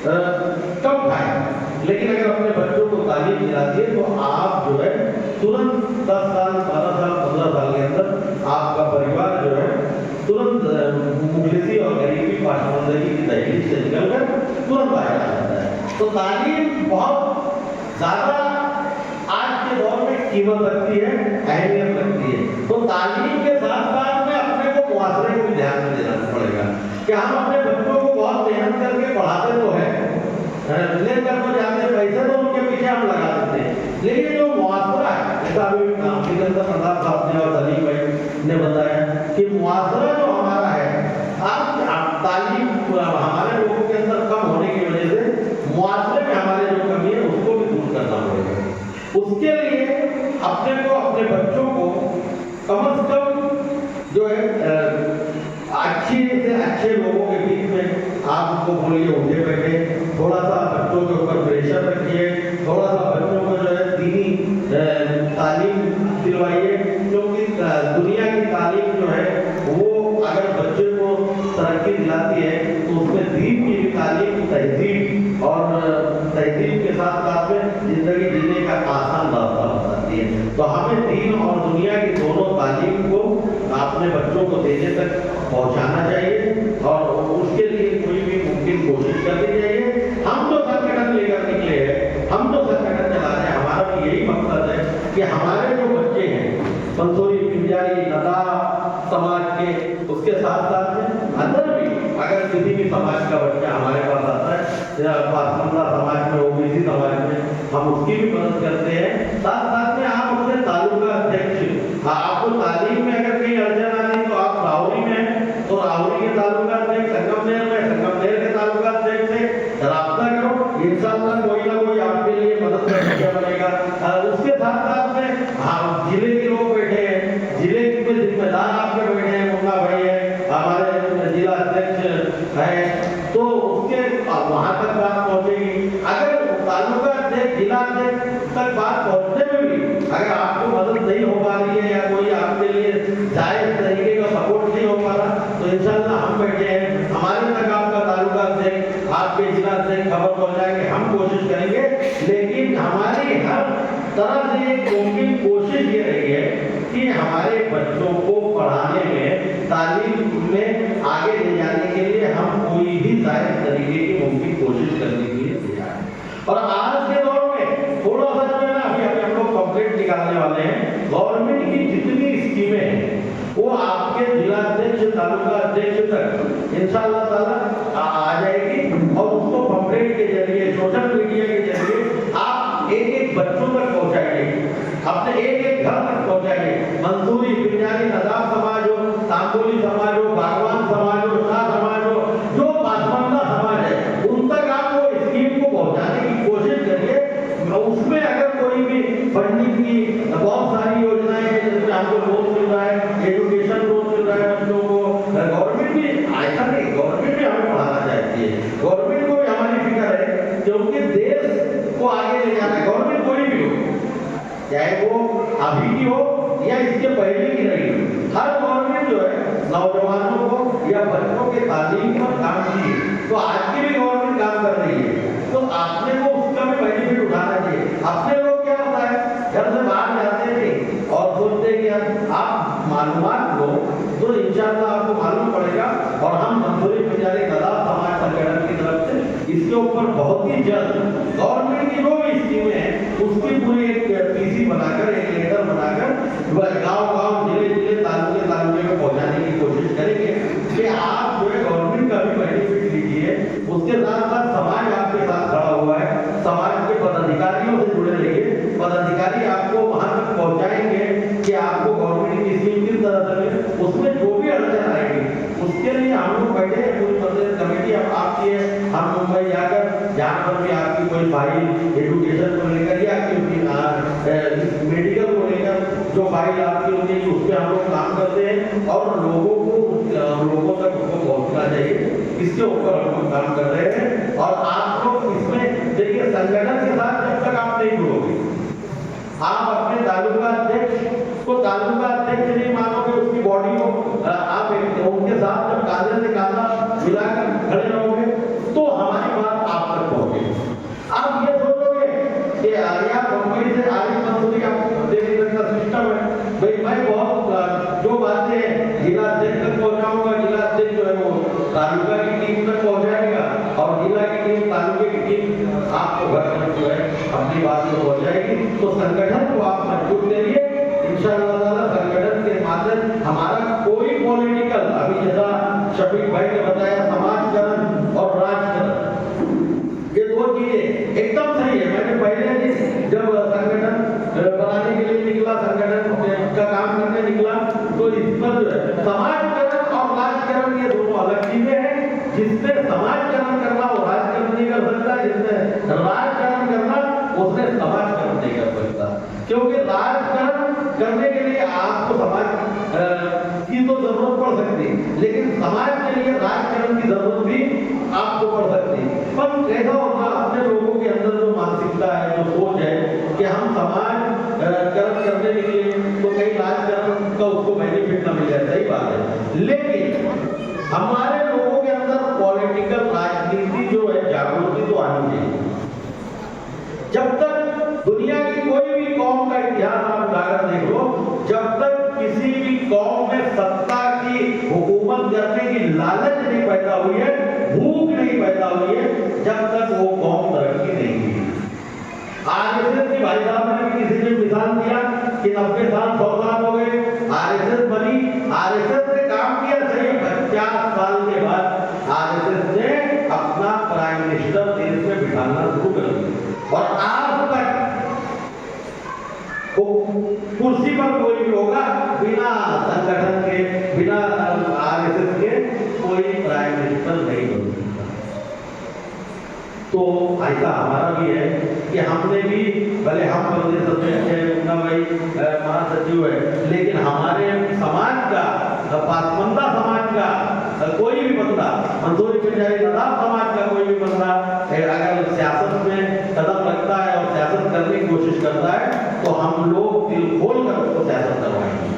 कम खाएं। लेकिन अगर अपने बच्चों को तालीम दिलाती है तो आप जो है तुरंत 10 साल 12 साल 15 साल के अंदर आपका परिवार जो है तुरंत मुफलिसी और गरीबी पाशमंदगी की दहलीज से निकलकर तुरंत बाहर आ जाता है। तो तालीम बहुत ज़्यादा आज के दौर में कीमत रखती है, अहमियत रखती है। तो तालीम के साथ साथ में अपने को मुआशरे को भी ध्यान में देना पड़ेगा कि हम अपने बच्चों को बहुत मेहनत करके पढ़ाते तो है, लेकर तो जाते पैसे तो उनके पीछे हम लगा देते हैं, लेकिन जो मुआशरा है, जैसा अभी सिकंदर प्रताप साहब ने और सलीम भाई ने बताया कि मुआशरा जो हमारा है, आप तालीम हमारे लोगों के अंदर कम होने की वजह से मुआशरे में हमारे जो कमी है उसको भी दूर करना पड़ेगा। उसके लिए अपने को अपने बच्चों को कम से कम जो है अच्छे से अच्छे लोगों के बीच में आप उनको बोलिए उठे बैठे, थोड़ा सा बच्चों के ऊपर प्रेशर रखिए, थोड़ा सा बच्चों को जो है दीनी तालीम दिलवाइए, क्योंकि दुनिया की तालीम जो है वो अगर बच्चे को तरक्की दिलाती है तो उसमें दीन की भी तालीम, तहजीब और तहजीब के साथ साथ में जिंदगी जीने का आसान रास्ता बताती है। तो हमें दीन और दुनिया की दोनों तालीम को अपने बच्चों को देने तक पहुंचाना चाहिए और उसके लिए कोई भी मुमकिन कोशिश करनी चाहिए। हम तो संगठन लेकर निकले हैं, हम तो संगठन चला रहे हैं, हमारा भी यही मकसद है कि हमारे जो बच्चे हैं मंसूरी, पिंजारी, नदाब समाज के, उसके साथ साथ में अंदर भी अगर किसी भी समाज का बच्चा हमारे पास आता है, पासमंदा समाज में, ओबीसी समाज में, हम उसकी भी मदद करते हैं। साथ साथ में आप अपने तालुका अध्यक्ष, आपको तालीम में अगर कहीं अड़चन आ रही तो आप राहुरी में तो राहुरी के तालुका अध्यक्ष, संगमनेर में संगमनेर के तालुका अध्यक्ष से राब्ता करो, इंशाअल्लाह कोई ना कोई आपके लिए मदद करने बनेगा। उसके साथ साथ में हाँ, जिले के लोग बैठे हैं, जिले के जिम्मेदार आपके बैठे हैं, मुन्ना भाई है, हमारे जिला अध्यक्ष है, तो उसके वहां तक बात पहुंचेगी। अगर तालुका अध्यक्ष, जिला अध्यक्ष तक बात पहुंचने में भी अगर आपको मदद नहीं हो पा रही है या कोई आपके लिए जायज तरीके का सपोर्ट नहीं हो पा रहा तो इंशाअल्लाह हम बैठे हैं, हमारे तक आपका तालुका अध्यक्ष, आपके जिला अध्यक्ष खबर पहुंचाएंगे, हम कोशिश करेंगे। लेकिन हमारी हर तरह से एक मुमकिन कोशिश ये रही है कि हमारे बच्चों को पढ़ाने में, तालीम में आगे ले जाने के लिए हम कोई भी जायज तरीके की मुमकिन कोशिश करने के लिए तैयार हैं। और आज के दौर में थोड़ा सा जो है ना, अभी हम लोग कंप्लीट निकालने वाले हैं, गवर्नमेंट की जितनी स्कीमें हैं वो आपके जिला अध्यक्ष, तालुका अध्यक्ष तक इंशाअल्लाह ताला आ जाएगी और उसको पंपलेट के जरिए, सोशल मीडिया के जरिए आप एक एक बच्चों तक पहुंचाइए, अपने एक एक घर तक पहुंचाइए। मंसूरी, पिंजारी, नदाब समाज हो, तांबोली समाज हो, बागवान समाज हो, शाह समाज हो, जो पासमंदा समाज है उन तक आप वो स्कीम को पहुंचाने की कोशिश करिए। उसमें अगर कोई भी फंडिंग की बहुत सारी योजनाएं हैं जिसमें आपको लोन मिल रहा है, एजुकेशन लोन मिल रहा है बच्चों को, गवर्नमेंट भी ऐसा नहीं, गवर्नमेंट भी हमें पढ़ाना चाहती है, गवर्नमेंट को भी हमारी फिक्र है क्योंकि देश को आगे ले जाना है। गवर्नमेंट कोई भी हो, चाहे वो अभी की हो या इसके पहले की रही हो, हर गवर्नमेंट जो है नौजवानों को या बच्चों के तालीम पर काम की है। तो आज की भी गवर्नमेंट काम कर रही है, तो आपने को उसका भी बेनिफिट उठाना चाहिए। अपने लोग क्या होता है, घर से बाहर जाते थे और सोचते कि आप मालूमात लो तो इंशाअल्लाह आपको मालूम पड़ेगा। और हम मंसूरी, पिंजारी, नदाब समाज संगठन की तरफ से इसके ऊपर बहुत ही जल्द गवर्नमेंट की जो भी स्कीमें हैं उसकी पूरी एक पीसी बनाकर, एक लेटर बनाकर गाँव-गाँव, जिले-जिले, तालुके में पहुंचाने की कोशिश करेंगे कि आप जो है गवर्नमेंट का भी बेनिफिट लीजिए। उसके साथ साथ समाज आपके साथ खड़ा हुआ है, समाज के पदाधिकारियों से जुड़े रहिए, पदाधिकारी आपको वहां तक पहुंचाएंगे कि आपको गवर्नमेंट की स्कीम किस तरह से, उसमें जो भी अड़चन आएगी उसके लिए हम लोग बैठे हैं, पूरी प्रदेश कमेटी अब आपकी है। हम मुंबई जाकर जहाँ पर भी आपकी कोई फाइल एजुकेशन को लेकर या मेडिकल को लेकर जो फाइल आपकी होती है उस पर हम लोग काम करते हैं और लोगों तक उसको पहुँचना चाहिए, इसके ऊपर हम लोग काम कर रहे हैं। और आप लोग इसमें देखिए, संगठन के साथ जब तक आप नहीं जुड़ोगे, आप अपने तालुका अध्यक्ष को तालुका अध्यक्ष नहीं मानोगे, उसकी बॉडी को आप उनके साथ जब कांधे से कांधा मिलाकर खड़े रहोगे तो हमारी बात आप बढ़ेगी। तो संगठन को आप मजबूत करिए, इंशाअल्लाह ताला संगठन के माध्यम हमारा कोई पॉलिटिकल, अभी जैसा शफीक भाई ने बताया समाजकरण और राजकरण, ये दो चीजें एकदम सही है। मैंने पहले जब संगठन बनाने के लिए निकला, संगठन का काम करने निकला, तो इस पर जो है समाजकरण और राजकरण ये दोनों अलग चीजें हैं। जिसने समाजकरण करना वो राजकरण नहीं कर सकता, जिसने राजकरण करना उसने समाजकरण नहीं कर सकता। क्योंकि राजकरण करने के लिए आपको समाज की तो जरूरत पड़ सकती है, लेकिन समाज के लिए राजकरण की जरूरत भी आपको पड़ सकती है। पर कैसा होगा, अपने लोगों के अंदर जो मानसिकता है, जो सोच है कि हम समाजकरण करने के लिए तो कहीं राजकरण का उसको बेनिफिट ना मिल जाए, सही बात है। लेकिन हमारे लोगों के अंदर पॉलिटिकल राजनीति जो है जागृति तो आनी चाहिए। जब तक दुनिया की कोई भी कौम का इतिहास आप उठाकर देख लो, जब तक किसी भी कौम में सत्ता की हुकूमत करने की लालच नहीं पैदा हुई है, भूख नहीं पैदा हुई है, जब तक वो कौम तरक्की नहीं हुई। आरएसएस की भाई साहब ने भी किसी ने मिसाल दिया कि 90 साल 100 साल हो गए, आरएसएस बनी, आरएसएस ने काम किया सही, 50 साल के बाद आरएसएस ने अपना प्राइम मिनिस्टर देश में बिठाना शुरू कर दिया और आज तक कुर्सी पर कोई भी होगा बिना संगठन के, बिना आरएसएस के कोई प्राइम मिनिस्टर नहीं बन सकता। तो ऐसा हमारा भी है कि हमने भी, भले हम प्रदेश अध्यक्ष है, उनका भाई महासचिव है, लेकिन हमारे समाज का, पासमंदा समाज का कोई भी बंदा, मंसूरी पिंजारी नदाब समाज का कोई भी बंदा अगर सियासत में कदम रखता है और सियासत करने की कोशिश करता है, तो हम लोग दिल खोल कर उसको सियासत करवाएंगे,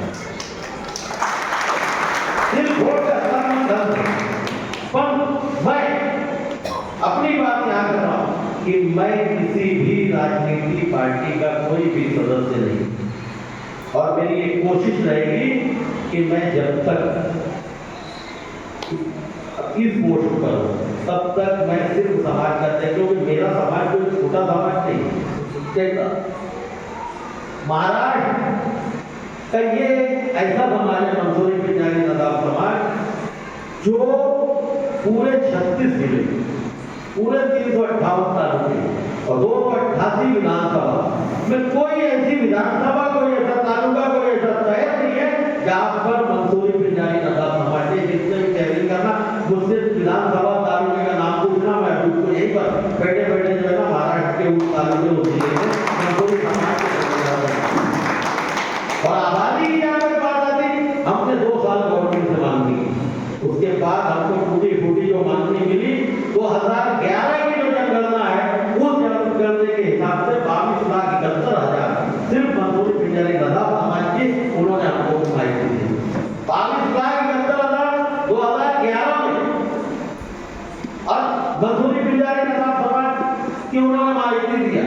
दिल खोल कर। पर मैं अपनी बात यहाँ कर रहा हूँ कि मैं किसी भी राजनीतिक पार्टी का कोई भी सदस्य नहीं, और मेरी एक कोशिश रहेगी कि मैं जब तक इस पोस्ट पर तब तक मैं सिर्फ समाज का, क्योंकि मेरा समाज कोई छोटा समाज नहीं। महाराष्ट्र का ये ऐसा समाज है, मंसूरी पिंजारी नदाब समाज, जो पूरे 36 जिले, पूरे 358 तालुके और 288 विधानसभा में कोई ऐसी विधानसभा, कोई ऐसा तालुका, कोई ऐसा शहर नहीं है जहां पर मंसूरी पिंजारी नदाब समाज ने, जिससे भी तहरीर करना, मुझसे विधानसभा तालुके का नाम पूछना, मैं उसको यहीं पर बैठे बैठे जो है ना महाराष्ट्र के उस तालुके उस जिले में मंसूरी समाज के और आबादी की जहाँ पर बात आती, हमने 2 साल गवर्नमेंट से मांगी, उसके बाद हमको टूटी फूटी जो मांगनी मिली 2011 की जो जनगणना है, उस जनगणना के हिसाब से 22,71,000 सिर्फ मंसूरी पिंजारी नदाब समाज की उन्होंने हमको माहिती दी। 22,71,000 2011 में, और मंसूरी पिंजारी नदाब समाज की उन्होंने माहिती दिया।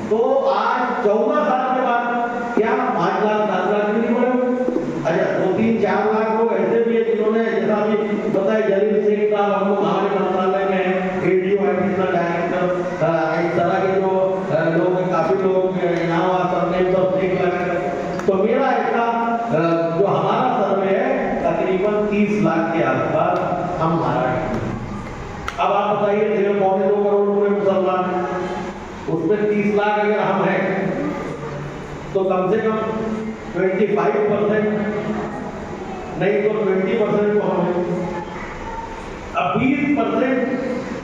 तो आज 14 साल के बाद क्या 5 लाख 7 लाख भी नहीं बढ़े? अच्छा, 2-3-4 लाख लोग ऐसे भी है जिन्होंने, जैसा भी बताया जलील शेख साहब हम लोग हमारे मंत्रालय में है, एडीओ एडिशनल डायरेक्टर, इस तरह के जो लोग, काफी लोग यहाँ सर्वे तो ठीक लगा। तो मेरा ऐसा जो हमारा सर्वे है तकरीबन 30 लाख के आसपास हम महाराष्ट्र में। अब आप बताइए 1.25 करोड़ पूरे मुसलमान, उसमें 30 लाख अगर हम हैं तो कम से कम 25% नहीं तो 20% तो हम हैं। अब 20%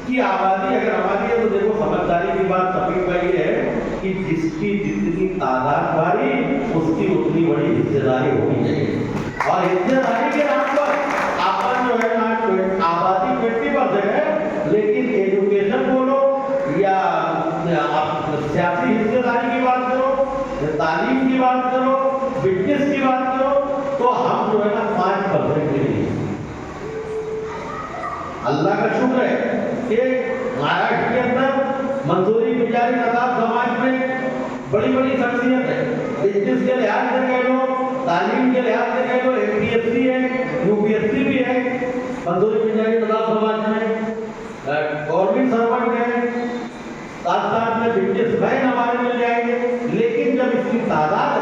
की आबादी अगर हमारी है तो देखो, समझदारी की बात सभी का ये है कि जिसकी जितनी तादाद बढ़ी उसकी उतनी बड़ी हिस्सेदारी होनी चाहिए, और हिस्सेदारी के नाम पर अपन जो है ना, आबादी 20% है, लेकिन एजुकेशन बोलो या सियासी हिस्सेदारी की बात करो, तालीम की बात करो, बिजनेस की बात करो, तो हम जो है ना 5% के लिए। अल्लाह का शुक्र है कि महाराष्ट्र के अंदर मंसूरी पिंजारी नदाब समाज में बड़ी बड़ी शख्सियत है, बिजनेस के लिहाज से कह लो, तालीम के लिहाज से कह लो, एमपीएससी है, यूपीएससी भी है मंसूरी पिंजारी नदाब समाज में, गवर्नमेंट सर्वेंट है, साथ साथ में बिजनेसमैन हमारे मिल जाएंगे। तादाद